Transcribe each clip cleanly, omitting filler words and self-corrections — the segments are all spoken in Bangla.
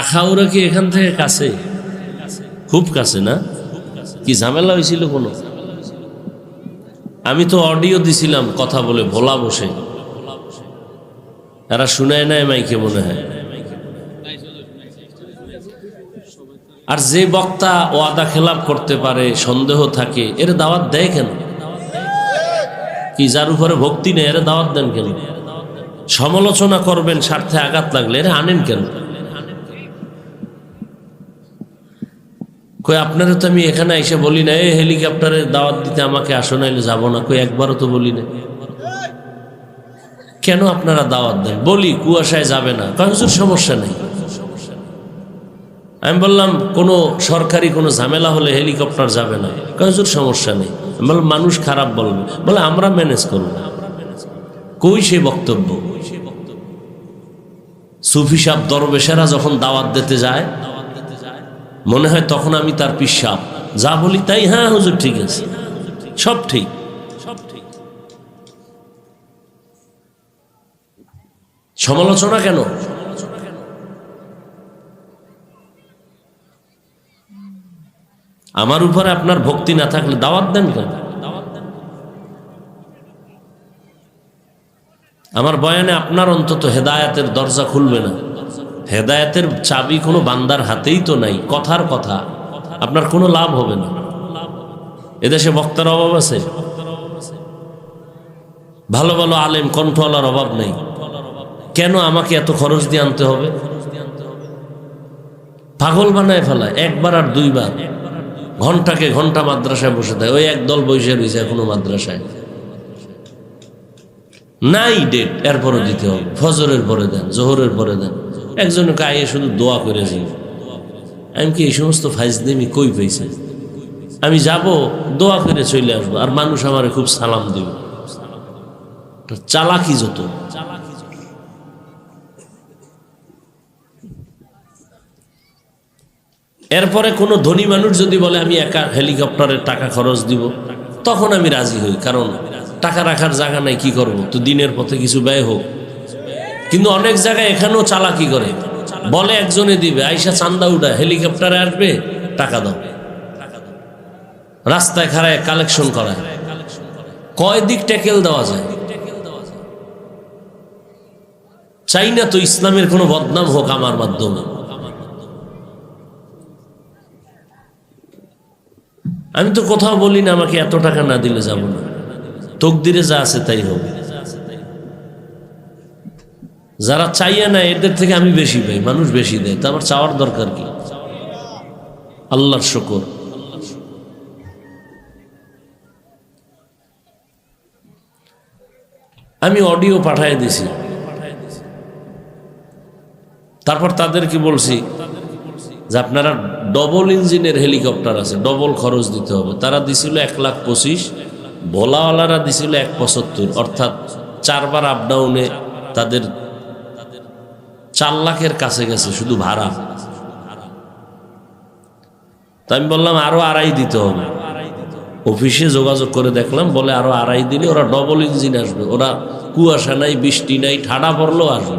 আখাউড়া কি এখান থেকে কাছে? খুব কাছে না? কি ঝামেলা হয়েছিল কোনো? আমি তো অডিও দিছিলাম কথা বলে ভোলা বসে, এরা শুনায় নাই মাইকে মনে হয়। আর যে বক্তা ওয়াদা খেলাপ করতে পারে, সন্দেহ থাকে, এর দাওয়াত দেয় কেন? কি যার উপরে ভক্তি নেই এর দাওয়াত দেন কেন? সমালোচনা করবেন স্বার্থে আঘাত লাগলে এর আনেন কেন? কই আপনারা তো আমি এখানে এসে বলি না এই হেলিকপ্টারে দাওয়াত দিতে আমাকে আসো, নাইলে যাবো না। কই একবারও তো বলি না। কেন আপনারা দাওয়াত দেন? বলি কুয়াশায় যাবে না, কারণ সমস্যা নেই। আমি বললাম কোনো সরকারি কোনো ঝামেলা হলে হেলিকপ্টার যাবে না, কারণ সমস্যা নেই। আমি বললাম মানুষ খারাপ বলবে, বলে আমরা ম্যানেজ করব। কই সে বক্তব্য? সুফি সাহেব দরবেশেরা যখন দাওয়াত দিতে যায় মনে হয় তখন আমি তার পিসাব, যা বলি তাই হ্যাঁ হুজুর ঠিক আছে, সব ঠিক। সমালোচনা কেন? আমার উপরে আপনার ভক্তি না থাকলে দাওয়াত দেন কেন? আমার বয়ানে আপনার অন্তত হেদায়েতের দরজা খুলবে না। হেদায়েতের চাবি কোনো বান্দার হাতেই তো নাই। কথার কথা আপনার কোনো লাভ হবে না। এদেশে বক্তার অভাব আছে? ভালো ভালো আলেম কণ্ঠওয়ালার অভাব নেই। কেন আমাকে এত খরচ দিয়ে আনতে হবে? পাগল বানায় ফেলায় একবার আর দুইবার। ঘন্টাকে ঘন্টা মাদ্রাসায় বসে দেয়, ওই একদল বসে রয়েছে এখনো মাদ্রাসায়। নাই ডেট, এরপরও দিতে হবে। ফজরের পরে দেন, জোহরের পরে দেন। একজনকে আইয়ে শুধু দোয়া করে যাই। আমি কি এই সমস্ত ফাইজলামি কই পেয়েছে? আমি যাব দোয়া করে চলে আসবো, আর মানুষ আমারে খুব সালাম দেবে। চালাকি যত। এরপরে কোনো ধনী মানুষ যদি বলে আমি একা হেলিকপ্টারের টাকা খরচ দিব, তখন আমি রাজি হই, কারণ টাকা রাখার জায়গা নাই, কি করব? তো দিনের পথে কিছু ব্যয় হোক। কিন্তু অনেক জায়গায় এখানেও চালাকি করে, বলে একজনে দিবে, আইসা চান্দা উঠা হেলিকপ্টারে আসবে, টাকা দাও। রাস্তায় খাড়ায় কালেকশন করায়। কয় দিক ট্যাকেল দেওয়া যায়? চাই না তো ইসলামের কোনো বদনাম হোক আমার মাধ্যমে। আমি তো কোথাও বলি না আমাকে এত টাকা না দিলে যাব না, তকদিরে যা আছে তাই হবে। যারা চাইয়া না এদের থেকে আমি বেশি পাই, মানুষ বেশি দেয়, তা আমার চাওয়ার দরকার কি? আল্লাহর শুকর। আমি অডিও পাঠিয়ে দিছি, তারপর তাদেরকে বলছি যে আপনারা ডবল ইঞ্জিনের হেলিকপ্টার আছে, ডবল খরচ দিতে হবে। তারা দিছিল 1,25,000, ভোলাওয়ালারা দিছিল 1,75,000, অর্থাৎ 4 বার আপ ডাউনে তাদের 4 লাখের কাছে গেছে শুধু ভাড়া। তা আমি বললাম আরো 2.5 দিতে হবে। অফিসে যোগাযোগ করে দেখলাম, বলে আরো 2.5 দিলে ওরা ডবল ইঞ্জিন আসবে। ওরা কুয়াশা নাই, বৃষ্টি নাই, ঠাডা পড়লেও আসবে।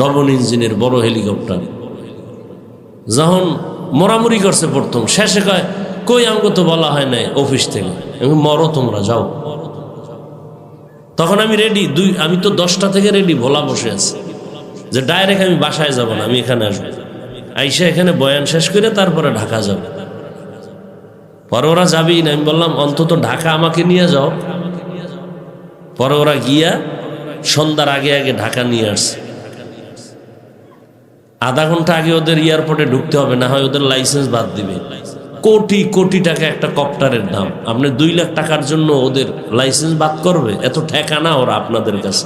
ডবল ইঞ্জিনের বড় হেলিকপ্টার। যখন মরামরি করছে প্রথম, শেষে কই আমাকে তো বলা হয় নাই অফিস থেকে, মরো তোমরা যাও। তখন আমি রেডি, আমি তো 10টা থেকে রেডি, ভোলা বসে আছি যে ডাইরেক্ট আমি বাসায় যাব না, আমি এখানে আসবো, আইসা এখানে বয়ান শেষ করে তারপরে ঢাকা যাব। পরে ওরা যাবেই না। আমি বললাম অন্তত ঢাকা আমাকে নিয়ে যাও। পরে ওরা গিয়া সন্ধ্যার আগে আগে ঢাকা নিয়ে আসছে। আধা ঘন্টা আগে ওদের এয়ারপোর্টে ঢুকতে হবে, না হয় ওদের লাইসেন্স বাদ দিবে। কোটি কোটি টাকা একটা কপ্টারের দাম। আপনি 2 লাখ টাকার জন্য ওদের লাইসেন্স বাদ করবে? এত ঠেকা না ওরা আপনাদের কাছে।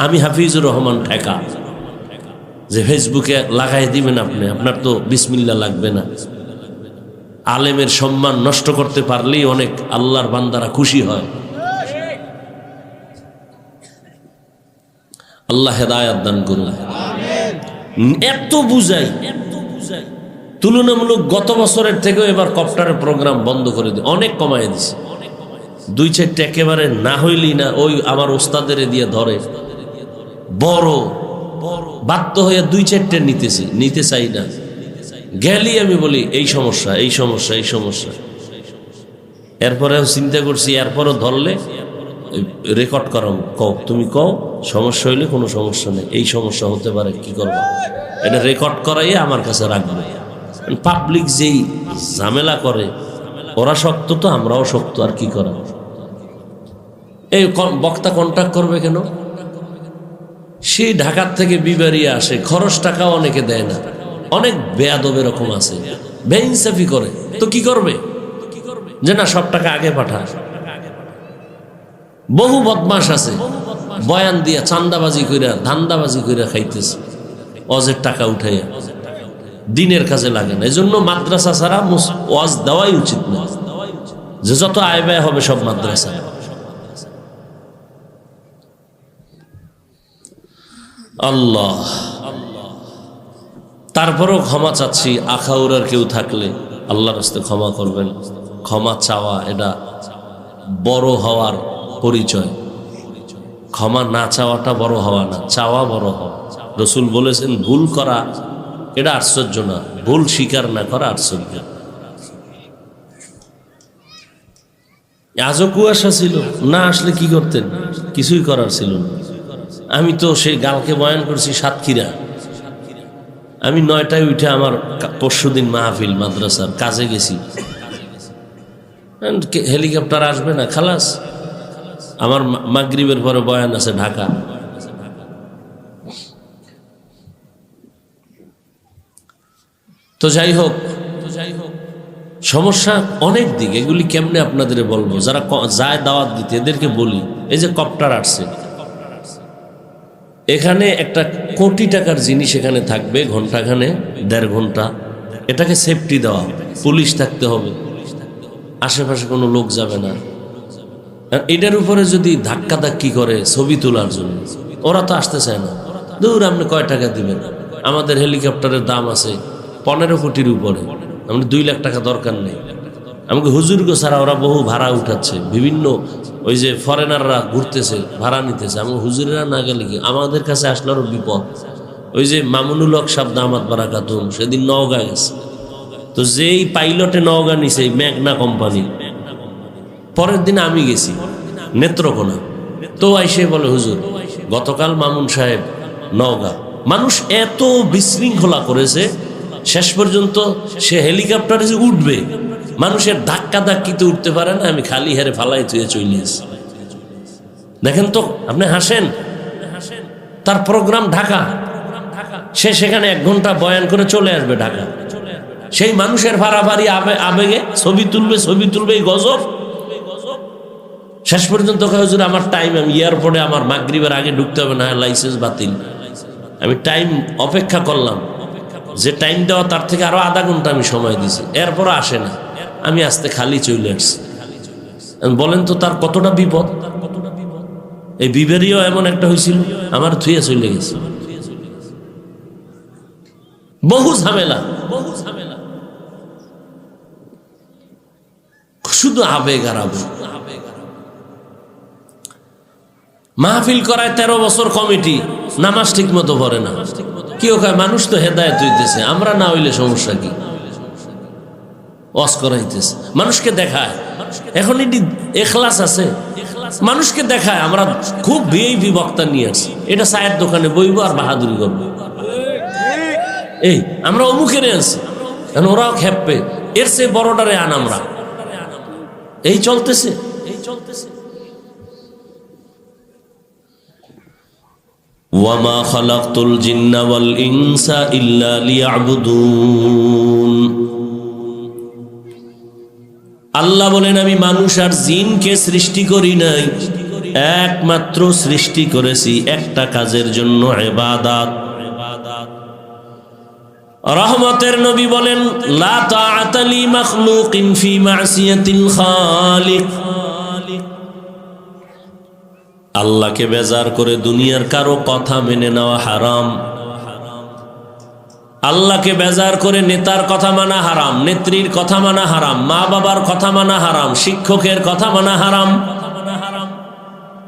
আমি হাফিজুর রহমান ঠেকা যে ফেসবুকে লাগাই দিবেন আপনি, আপনার তো বিসমিল্লাহ লাগবে না। আলেমের সম্মান নষ্ট করতে পারলেই অনেক আল্লাহর বান্দারা খুশি হয়। আল্লাহ হেদায়েত দান করুন। এত বুঝাই, তুলনামূলক গত বছরের থেকেও এবার কপ্টারের প্রোগ্রাম বন্ধ করে দিয়ে অনেক কমাই দিছে। 2-4টা একেবারে না হইলি না, ওই আমার ওস্তাদের দিয়ে ধরে বড় বাধ্য হয়ে 2-4টে নিতে চাই না। গেলি আমি বলি এই সমস্যা, এই সমস্যা, এই সমস্যা। এরপরেও চিন্তা করছি, এরপরও ধরলে রেকর্ড করো, কও তুমি কও, সমস্যা হইলে কোনো সমস্যা নেই, এই সমস্যা হতে পারে, কি করবো, এটা রেকর্ড করাই আমার কাছে রাখবে। পাবলিক যেই ঝামেলা করে, ওরা শক্ত তো আমরাও শক্ত, আর কি করা। এই বক্তা কন্ট্যাক্ট করবে কেন? সেই ঢাকার থেকে বিবারিয়া আসে, খরচ টাকাও অনেকে দেয় না, অনেক বেয়াদব এরকম আছে, বেইনসাফি করে, তো কি করবে যে না সব টাকা আগে পাঠা। বহু বদমাস আছে বয়ান দিয়া চান্দাবাজি কইরা ধান্দাবাজি কইরা খাইতেছে, অজের টাকা উঠাইয়া, দিনের কাজে লাগে না। এজন্য মাদ্রাসা ছাড়া ওয়াজ দেওয়াই উচিত না, যে যত আয় ব্যয় হবে সব মাদ্রাসা। আল্লাহ, তারপরেও ক্ষমা চাচ্ছি, আখাউরার কেউ থাকলে আল্লাহর রাস্তায় ক্ষমা করবেন। ক্ষমা চাওয়া এটা বড় হওয়ার পরিচয়, ক্ষমা না চাওয়াটা বড় হওয়া না, চাওয়া বড় হওয়া। রসুল বলেছেন ভুল করা এটা আশ্চর্য না, ভুল স্বীকার না করা আশ্চর্য। আজও কুয়াশা ছিল, না আসলে কি করতেন, কিছুই করার ছিল না। আমি তো সেই গালকে বয়ান করছি সাতক্ষীরা, আমি 9টায় উঠে আমার পরশুদিন মাহফিল মাদ্রাসার কাজে গেছি, হেলিকপ্টার আসবে না, খালাস। আমার মাগরিবের পরে বয়ান আছে ঢাকা। তো যাই হোক, সমস্যা অনেক দিক, এগুলি কেমনে আপনাদের বলবো, যারা যায় দাওয়াত দিতে এদেরকে বলি। এই যে কপ্টার আসছে, এখানে একটা কোটি টাকার জিনিস এখানে থাকবে, ঘন্টাখানে 1.5 ঘন্টা, এটাকে সেফটি দেওয়া, পুলিশ থাকতে হবে, আশেপাশে কোনো লোক যাবে না। আর এটার উপরে যদি ধাক্কা ধাক্কি করে ছবি তোলার জন্য, ওরা তো আসতে চায় না। দূর, আপনি কয় টাকা দিবেন? আমাদের হেলিকপ্টারের দাম আছে 15 কোটির উপরে, আমাদের 2 লাখ টাকা দরকার নেই। আমাকে হুজুরগো ছাড়া ওরা বহু ভাড়া উঠাচ্ছে, বিভিন্ন ওই যে ফরেনাররা ঘুরতেছে, ভাড়া নিতেছে। আমি হুজুরেরা না গেলে কি আমাদের কাছে আসলে আরো বিপদ। ওই যে মামুনুল হক সাহেব দামাত বারাকাতুম সেদিন নওগাঁ গেছে, তো যেই পাইলটে নওগাঁ নিছে মেঘনা কোম্পানি, পরের দিন আমি গেছি নেত্রকোনা, তো আইসে বলে হুজুর গতকাল মামুন সাহেব নওগাঁ। মানুষ এত বিশৃঙ্খলা করেছে, শেষ পর্যন্ত সে হেলিকপ্টারে যে উঠবে, মানুষের ধাক্কা ধাক্কিতে উঠতে পারে না, আমি খালি হেরে ফালাই তুই চলে আসি। দেখেন তো, আপনি হাসেন, তার প্রোগ্রাম ঢাকা, সে সেখানে 1 ঘন্টা বয়ান করে চলে আসবে ঢাকা। সেই মানুষের ভাড়াভাড়ি আবেগে ছবি তুলবে, এই গজব। শেষ পর্যন্ত হুজুর আমার টাইম, আমি এয়ারপোর্টে আমার মাগরিবের আগে ঢুকতে হবে, না লাইসেন্স বাতিল। আমি টাইম অপেক্ষা করলাম, যে টাইম দেওয়া তার থেকে আরো আধা ঘন্টা আমি সময় দিছি, এরপরও আসে না। আমি আস্তে খালি চলে আসছি। বলেন তো তার কতটা বিপদ। এই বিবেরিও এমন একটা হয়েছিল, আমার থুয়ে চলে গেছে। বহু ঝামেলা, শুধু আবেগ আর আবেগ। মাহফিল করায় 13 বছর কমিটি, নামাজ ঠিক মতো পড়ে না। কেউ কয় মানুষ তো হেদায়েত হইতেছে, আমরা না হইলে সমস্যা কি? ওয়াজ করাইতেছে, মানুষকে দেখায়। এখন এটি এখলাস আছে, মানুষকে দেখায় আমরা খুব ভিআইপি বক্তা নিয়ে আসছি, এটা চায়ের দোকানে বইব আর বাহাদুরি করবো। এই আমরা অমুকের আনছি, ওরাও খেপবে, এর চেয়ে বড়টারে আন আমরা। এই চলতেছে। ওয়ামা খালাকতুল জিন্না ওয়াল ইনসা ইল্লা লিয়াবুদুন। আল্লাহ বলেন আমি মানুষ আর জিনকে সৃষ্টি করি নাই, একমাত্র সৃষ্টি করেছি একটা কাজের জন্য, ইবাদত। রহমতের নবী বলেন লা তাআতা লি মাখলুকিন ফি মাসিয়াতিল খালিক। আল্লাহকে বেজার করে দুনিয়ার কারো কথা মেনে নেওয়া হারাম। আল্লাহকে বেজার করে নেতার কথা মানা হারাম, নেত্রীর কথা মানা হারাম, মা বাবার কথা মানা হারাম, শিক্ষকের কথা মানা হারাম।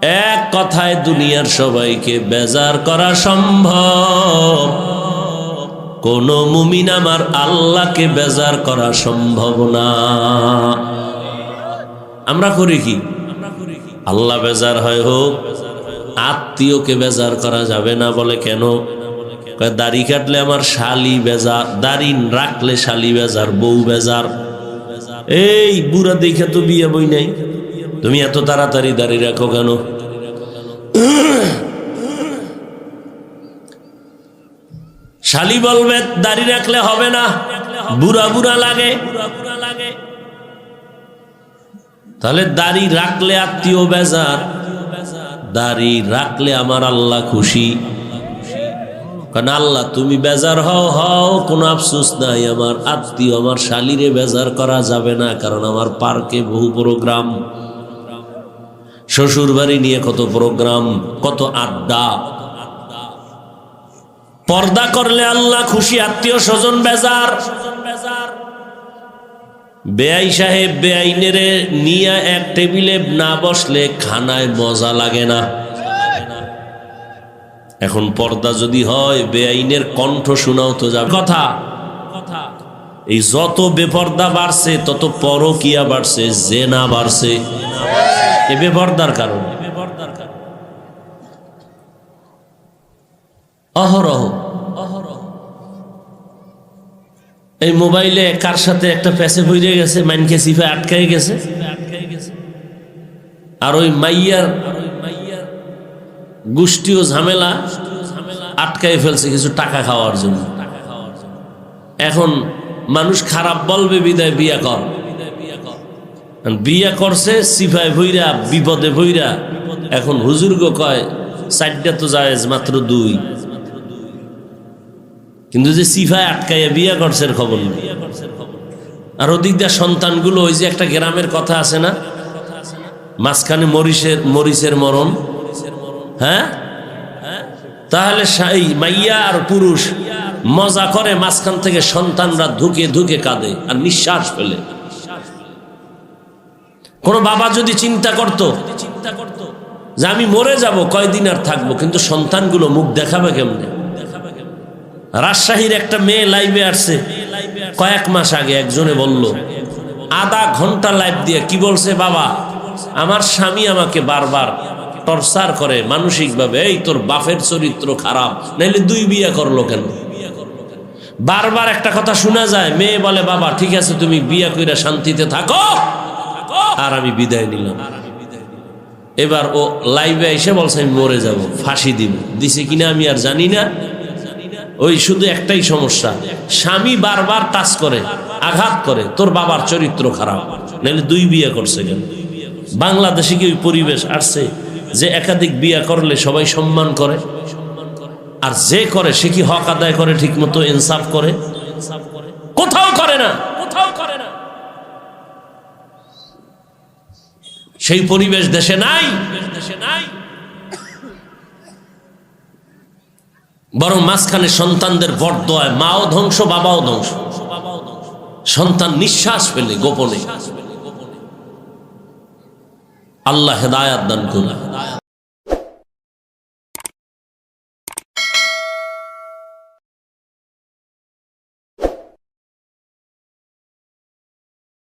এক কথায় দুনিয়ার সবাইকে বেজার করা সম্ভব, কোন মুমিন আমার আল্লাহকে বেজার করা সম্ভব না। আমরা করি কি? আল্লাহ বেজার হয় হোক, আত্মীয়কে বেজার করা যাবে না। বলে কেন? দাড়ি কাটলে আমার শালি বেজার, দাড়ি রাখলে শালি বেজার, বউ বেজার। এই বুড়া দেখে তো বিয়ে বই নাই, তুমি এত তাড়াতাড়ি দাড়ি রাখো কেন? শালি বলবে দাড়ি রাখলে হবে না, বুড়া বুড়া লাগে। তাহলে দাড়ি রাখলে আত্মীয় বেজার, দাড়ি রাখলে আমার আল্লাহ খুশি। কারণ আল্লাহ তুমি বেজার হও হও, কোনো আফসোস নাই, আমার আত্মীয় আমার শালিরে বেজার করা যাবে না। কারণ আমার পার্কে বহু প্রোগ্রাম, শ্বশুর বাড়ি নিয়ে কত প্রোগ্রাম, কত আড্ডা। পর্দা করলে আল্লাহ খুশি, আত্মীয় স্বজন বেজার। বেআই সাহেব বেআইনেরে নিয়ে এক টেবিলে না বসলে খানায় মজা লাগে না। এখন পর্দা যদি হয়, বেআইনের কণ্ঠ শোনাও তো যাবে। কথা এই যত বেপর্দা বাড়ছে তত পরকিয়া বাড়ছে, জেনা বাড়ছে। এ বেপর্দার কারণ। অহরহ এই মোবাইলে কার সাথে একটা প্যাসে হয়ে গেছে, মাইনকে সিফে আটকাই গেছে, আর ওই মাইয়ার গোষ্ঠীও ঝামেলা আটকাই ফেলছে কিছু টাকা খাওয়ার জন্য। এখন মানুষ খারাপ বলবে বিদায় বিয়া কর, বিয়া করছে সিফায় ভইরা, বিপদে ভইরা। এখন হুজুরগো কয় চারটা তো জায়েজ, মাত্র 2। কিন্তু যে সিফায় আটকাইয়া বিয়া করছে খবর নেই। আর ওদিক দিয়ে সন্তানগুলো, ওই যে একটা গ্রামের কথা আছে না, মাঝখানে মরিচের মরণ। হ্যাঁ, তাহলে মাইয়া আর পুরুষ মজা করে, মাঝখান থেকে সন্তানরা ধুকে ধুকে কাঁদে আর নিঃশ্বাস ফেলে। কোন বাবা যদি চিন্তা করত যে আমি মরে যাব, কয়দিন আর থাকবো, কিন্তু সন্তানগুলো মুখ দেখাবে কেমনে? রাজশাহীর একটা মেয়ে লাইভে আসছে কয়েক মাস আগে, একজনে বলল আধা ঘন্টা লাইভ দিয়ে কি বলছে, বাবা আমার স্বামী আমাকে বারবার টর্চার করে মানসিকভাবে, এই তোর বাপের চরিত্র খারাপ, নাইলে 2 বিয়ে করলো কেন? বারবার একটা কথা শোনা যায়। মেয়ে বলে বাবা ঠিক আছে তুমি বিয়ে কইরা শান্তিতে থাকো, আর আমি বিদায় নিলাম। এবার ও লাইভে এসে বলছে আমি মরে যাব, ফাঁসি দিব। দিছে কিনা আমি আর জানি না। ওই শুধু একটাই সমস্যা, স্বামী বারবার টাচ করে, আঘাত করে, তোর বাবার চরিত্র খারাপ, নাহলে 2 বিয়ে করছে কেন? বাংলাদেশে কি ওই পরিবেশ আসছে যে একাধিক বিয়ে করলে সবাই সম্মান করে? আর যে করে সে কি হক আদায় করে ঠিক মতো, ইনসাফ করে? কোথাও করে না, কোথাও করে না। সেই পরিবেশ দেশে নাই। বরং মাঝখানে সন্তানদের বরদোয়া, মাও ধ্বংস বাবাও ধ্বংস, সন্তান নিঃশ্বাস ফেলে গোপনে। আল্লাহ হেদায়াত দান করুন।